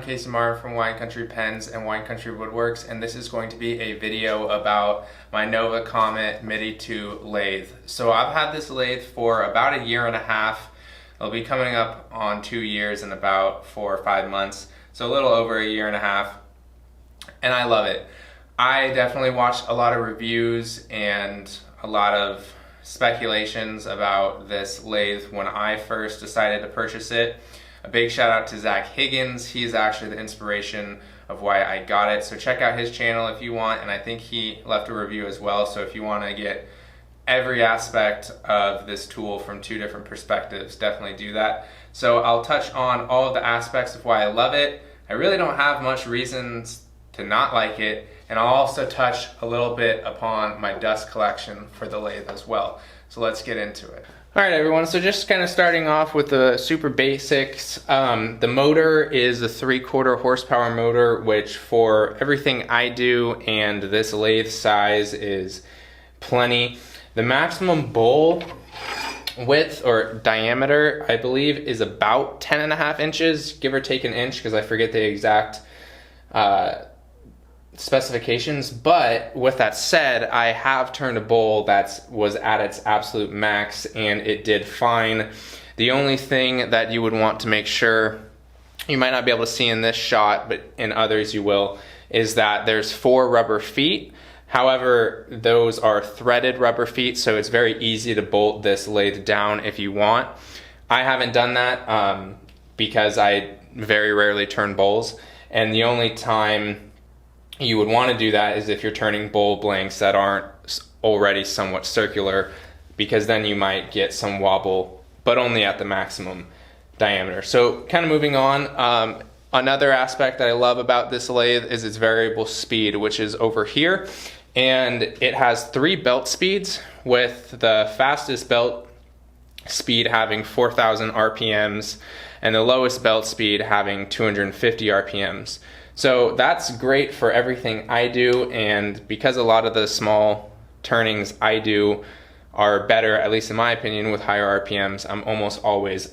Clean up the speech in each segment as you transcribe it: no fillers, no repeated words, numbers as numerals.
Casey Martin from Wine Country Pens and Wine Country Woodworks, and this is going to be a video about my Nova Comet Midi Lathe. So I've had this lathe for about a year and a half. It'll be coming up on 2 years in about 4 or 5 months, so a little over a year and a half, and I love it. I definitely watched a lot of reviews and a lot of speculations about this lathe when I first decided to purchase it. A big shout out to Higgins. He's actually the inspiration of why I got it. So check out his channel if you want, and I think he left a review as well. So if you want to get every aspect of this tool from 2 different perspectives, definitely do that. So I'll touch on all of the aspects of why I love it. I really don't have much reasons to not like it, and I'll also touch a little bit upon my dust collection for the lathe as well. So let's get into it. Alright everyone, so just kind of starting off with the super basics. The motor is a 3/4 horsepower motor, which for everything I do and this lathe size is plenty. The maximum bowl width or diameter, I believe, is about 10.5 inches, give or take an inch, because I forget the exact specifications. But with that said, I have turned a bowl that was at its absolute max and it did fine. The only thing that you would want to make sure, you might not be able to see in this shot, but in others you will, is that there's 4 rubber feet. However, those are threaded rubber feet, so it's very easy to bolt this lathe down if you want. I haven't done that because I very rarely turn bowls, and the only time you would want to do that is if you're turning bowl blanks that aren't already somewhat circular, because then you might get some wobble, but only at the maximum diameter. So kind of moving on, another aspect that I love about this lathe is its variable speed, which is over here, and it has 3 belt speeds, with the fastest belt speed having 4,000 RPMs and the lowest belt speed having 250 RPMs. So that's great for everything I do, and because a lot of the small turnings I do are better, at least in my opinion, with higher RPMs, I'm almost always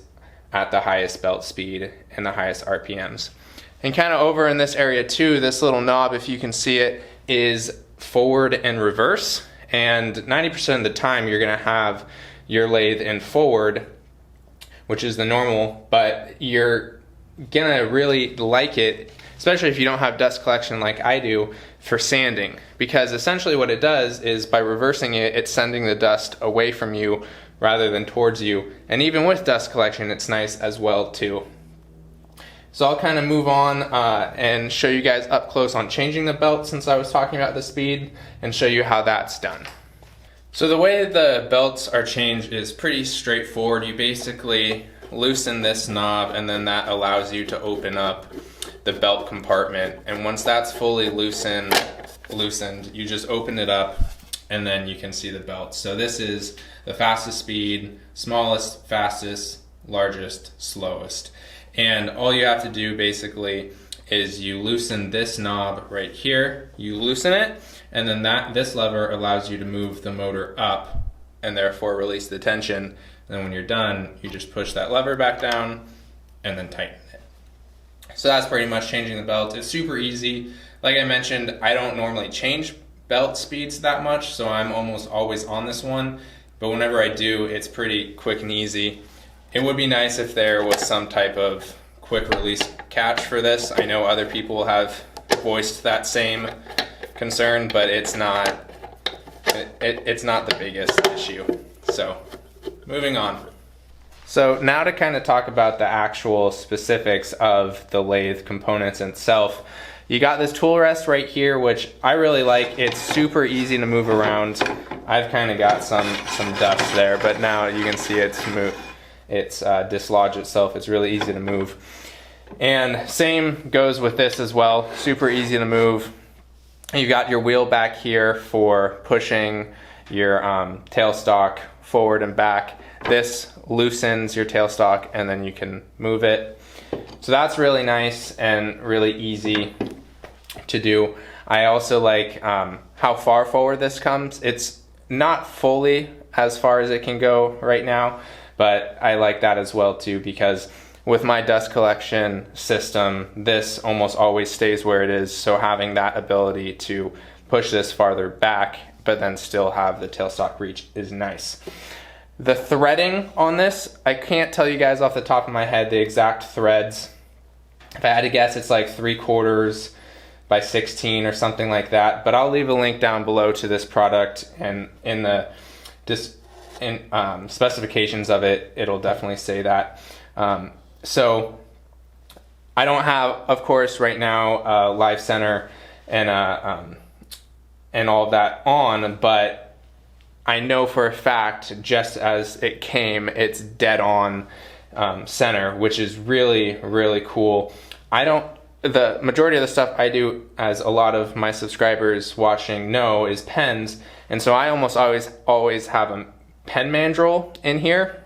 at the highest belt speed and the highest RPMs. And kind of over in this area too, this little knob, if you can see it, is forward and reverse, and 90% of the time you're going to have your lathe in forward, which is the normal, but you're going to really like it, especially if you don't have dust collection like I do, for sanding, because essentially what it does is by reversing it, it's sending the dust away from you rather than towards you. And even with dust collection, it's nice as well too. So I'll kind of move on and show you guys up close on changing the belt, since I was talking about the speed, and show you how that's done. So the way the belts are changed is pretty straightforward. You basically loosen this knob, and then that allows you to open up the belt compartment, and once that's fully loosened, you just open it up and then you can see the belt. So this is the fastest speed, smallest, fastest, largest, slowest, and all you have to do basically is you loosen this knob right here, you loosen it, and then this lever allows you to move the motor up and therefore release the tension, and then when you're done you just push that lever back down and then tighten it. So that's pretty much changing the belt. It's super easy. Like I mentioned, I don't normally change belt speeds that much, so I'm almost always on this one, but whenever I do, it's pretty quick and easy. It would be nice if there was some type of quick release catch for this. I know other people have voiced that same concern, but it's not the biggest issue. So moving on. So now to kind of talk about the actual specifics of the lathe components itself. You got this tool rest right here, which I really like. It's super easy to move around. I've kind of got some dust there, but now you can see it's dislodged itself. It's really easy to move. And same goes with this as well. Super easy to move. You've got your wheel back here for pushing your tailstock forward and back. This loosens your tailstock and then you can move it. So that's really nice and really easy to do. I also like how far forward this comes. It's not fully as far as it can go right now, but I like that as well too, because with my dust collection system, this almost always stays where it is, so having that ability to push this farther back but then still have the tailstock reach is nice. The threading on this, I can't tell you guys off the top of my head the exact threads. If I had to guess, it's like 3/4 by 16 or something like that, but I'll leave a link down below to this product, and in the specifications of it, it'll definitely say that. So I don't have, of course, right now Live Center and all of that on, but I know for a fact, just as it came, it's dead on center, which is really, really cool. The majority of the stuff I do, as a lot of my subscribers watching know, is pens, and so I almost always have a pen mandrel in here.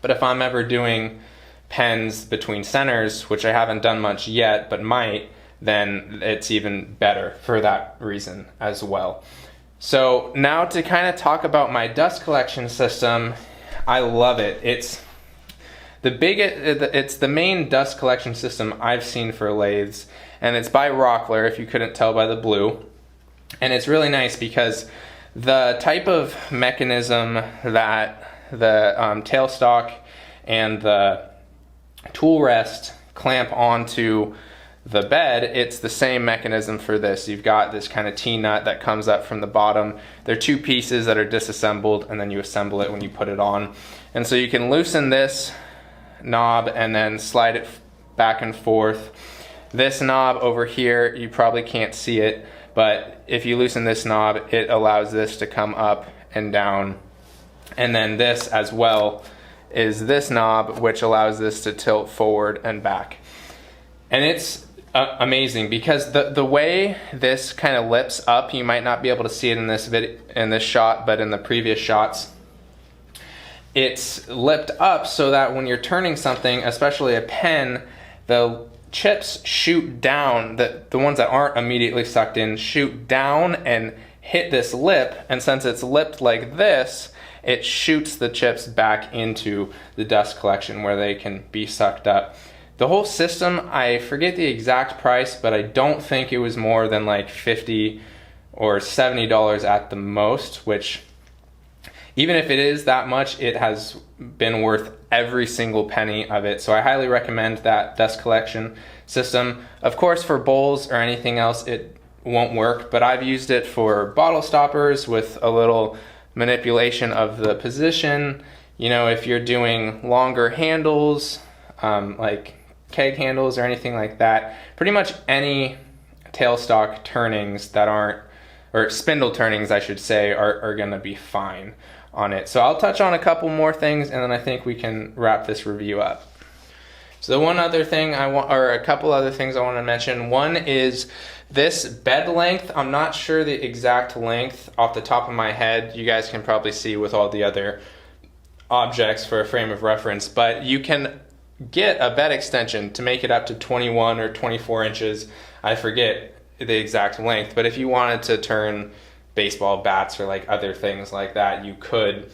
But if I'm ever doing pens between centers, which I haven't done much yet, but might, then it's even better for that reason as well. So now to kind of talk about my dust collection system, I love it. It's the main dust collection system I've seen for lathes, and it's by Rockler, if you couldn't tell by the blue. And it's really nice because the type of mechanism that the tailstock and the tool rest clamp onto the bed, it's the same mechanism for this. You've got this kind of T-nut that comes up from the bottom. They're two pieces that are disassembled, and then you assemble it when you put it on. And so you can loosen this knob and then slide it back and forth. This knob over here, you probably can't see it, but if you loosen this knob, it allows this to come up and down. And then this as well is this knob, which allows this to tilt forward and back. And it's amazing because the way this kind of lips up, you might not be able to see it in this shot, but in the previous shots, it's lipped up so that when you're turning something, especially a pen, the chips shoot down, the ones that aren't immediately sucked in shoot down and hit this lip, and since it's lipped like this, it shoots the chips back into the dust collection where they can be sucked up. The whole system, I forget the exact price, but I don't think it was more than like $50 or $70 at the most, which even if it is that much, it has been worth every single penny of it. So I highly recommend that dust collection system. Of course, for bowls or anything else, it won't work, but I've used it for bottle stoppers with a little manipulation of the position. You know, if you're doing longer handles, like keg handles or anything like that, pretty much any tailstock turnings that aren't, or spindle turnings I should say, are gonna be fine on it. So I'll touch on a couple more things and then I think we can wrap this review up. So the one other thing or a couple other things I want to mention. One is this bed length. I'm not sure the exact length off the top of my head. You guys can probably see with all the other objects for a frame of reference, but you can get a bed extension to make it up to 21 or 24 inches. I forget the exact length, but if you wanted to turn baseball bats or like other things like that, you could.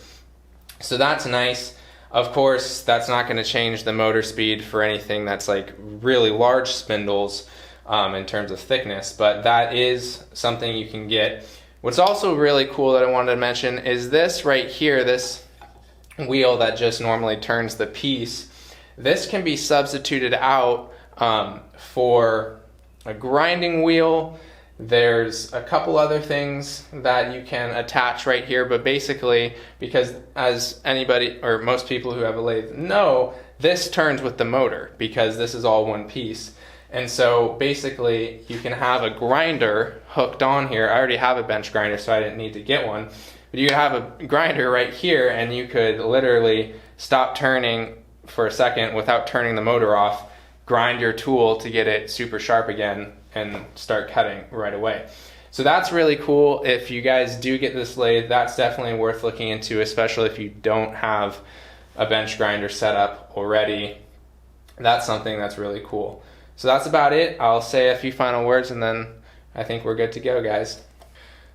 So that's nice. Of course, that's not going to change the motor speed for anything that's like really large spindles in terms of thickness, but that is something you can get. What's also really cool that I wanted to mention is this right here, this wheel that just normally turns the piece. This can be substituted out for a grinding wheel. There's a couple other things that you can attach right here, but basically, because as anybody or most people who have a lathe know, this turns with the motor because this is all one piece. And so basically you can have a grinder hooked on here. I already have a bench grinder, so I didn't need to get one. But you have a grinder right here and you could literally stop turning for a second without turning the motor off, grind your tool to get it super sharp again, and start cutting right away. So that's really cool. If you guys do get this lathe, that's definitely worth looking into, especially if you don't have a bench grinder set up already. That's something that's really cool. So that's about it. I'll say a few final words and then I think we're good to go, guys.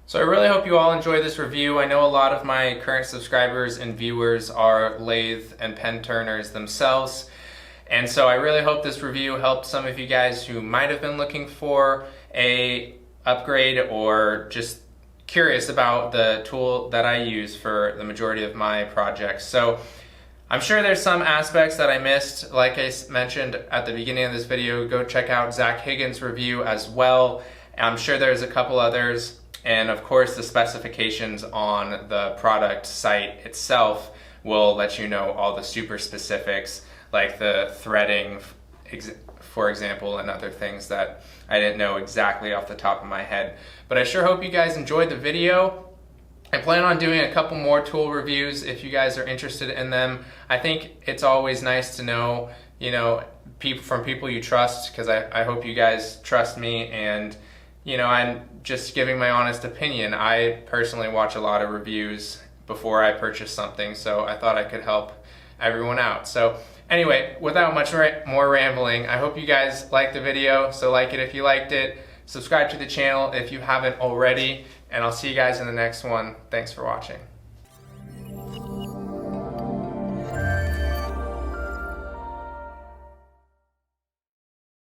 So I really hope you all enjoy this review. I know a lot of my current subscribers and viewers are lathe and pen turners themselves. And so I really hope this review helped some of you guys who might have been looking for a upgrade or just curious about the tool that I use for the majority of my projects. So I'm sure there's some aspects that I missed. Like I mentioned at the beginning of this video, go check out Zach Higgins' review as well. I'm sure there's a couple others. And of course, the specifications on the product site itself will let you know all the super specifics, like the threading, for example, and other things that I didn't know exactly off the top of my head. But I sure hope you guys enjoyed the video. I plan on doing a couple more tool reviews if you guys are interested in them. I think it's always nice to know, from people you trust, because I hope you guys trust me, and I'm just giving my honest opinion. I personally watch a lot of reviews before I purchase something, so I thought I could help everyone out. So anyway, without much more rambling, I hope you guys liked the video. So like it if you liked it, subscribe to the channel if you haven't already, and I'll see you guys in the next one. Thanks for watching.